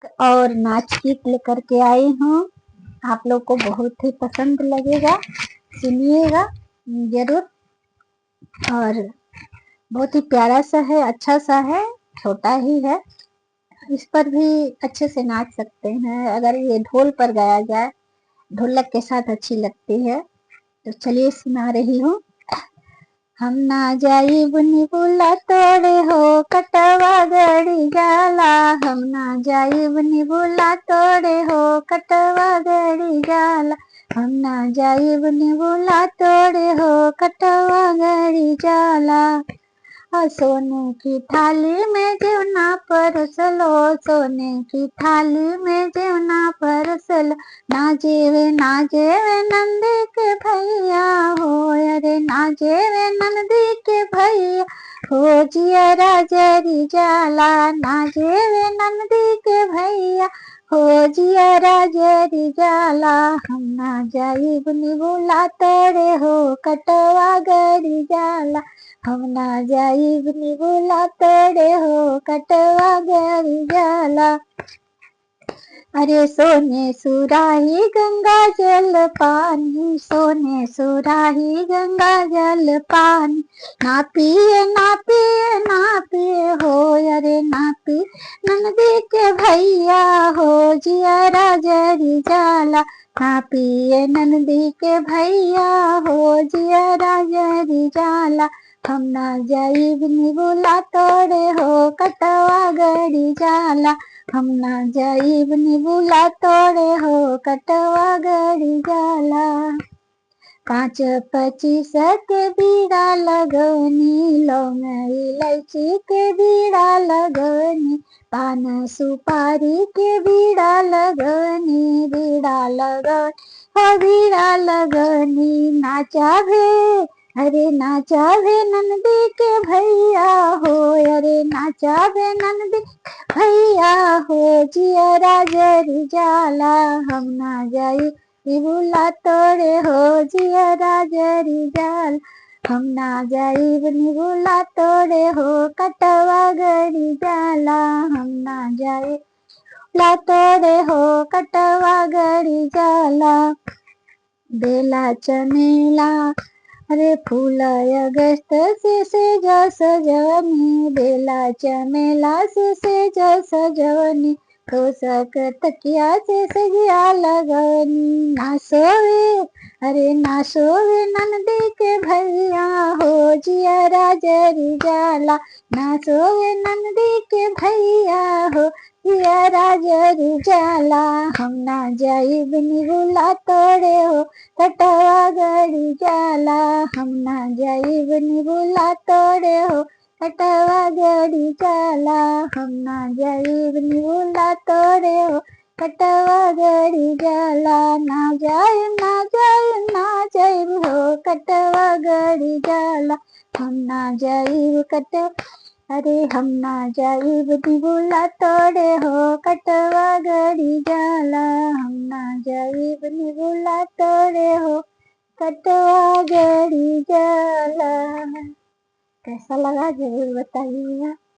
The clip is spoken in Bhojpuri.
और नाच गीत लेकर के आई हूँ। आप लोग को बहुत ही पसंद लगेगा, सुनिएगा जरूर। और बहुत ही प्यारा सा है, अच्छा सा है, छोटा ही है। इस पर भी अच्छे से नाच सकते हैं अगर ये ढोल पर गाया जाए, ढोलक के साथ अच्छी लगती है। तो चलिए सुना रही हूँ। हम ना जाइब निबुला तोड़े हो कटवा गड़ी जाला, हम ना जाइब निबुला तोड़े हो कटवा गड़ी जाला, हम ना जाइब निबुला तोड़े हो कटवा गड़ी जाला। सोने की थाली में जेवना परसलो, सोने की थाली में जेवना परसलो, ना जेवे नंदी के भैया हो, अरे ना जेवे नंदी के भैया हो, जियरा जरी जाला, ना जेवे नंदी के भैया हो, जियरा जरी जाला। हम ना जाइब निबुला तोड़े हो कटवा गड़ी जाला, हम ना जाइब निबुला तोड़े हो कटवा गड़ी जाला। अरे सोने सुराही गंगा जल पानी, सोने सुराही गंगा जल पानी, ना पिए ना पिए ना पिए हो, अरे ना पिए नंदी के भैया हो, जियरा जरी जाला, ना पिए नंदी के भैया हो, जियरा जरी जाला। हम ना जाइब निबुला तोड़े हो कटवा गड़ी जाला, हम ना जाइब निबुला तोड़े हो कटवा गड़ी जाला। 5-25 के बीड़ा लगनी, लौंग इलायची के बीड़ा लगनी, पान सुपारी के बीड़ा लगनी, बीड़ा लगनी हो बीड़ा लगनी, नाचा भे अरे नाचा भे नंदी के भैया हो, अरे नाचा भे नंदी भैया हो, जियरा जरी जाला। हम ना जाई निबुला तोड़े हो जियरा जरी जाला, हम ना जाइब निबुला तोड़े हो कटवा गड़ी जाला, हम ना जाइब ला तोड़े हो कटवा गड़ी जाला। बेला चमेला अरे फूल अगस्त से जा सजवनी, बेला चमेला से जा सजवनी, तो सक तकिया से सजिया लगनी, ना सोवे अरे ना सोवे नंदी के भैया हो, जियरा जरी जाला, ना सोवे नंदी के भैया हो, जियरा जरी जाला। हम ना जाइब निबुला तोड़े हो कटवा गड़ी जाला, हम ना जाइब निबुला तोड़े हो कटवा गड़ी जाला, हम ना जाइब निबुला तोड़े हो कटवा गड़ी जाला, ना जाइब हो कटवा गड़ी जाला, हम ना जाइब अरे हम ना जाइब निबुला तोड़े हो कटवा गड़ी जाला, हम ना जाइब निबुला तोड़े हो कटवा गड़ी जाला। कैसा लगा जरूर बताइएगा।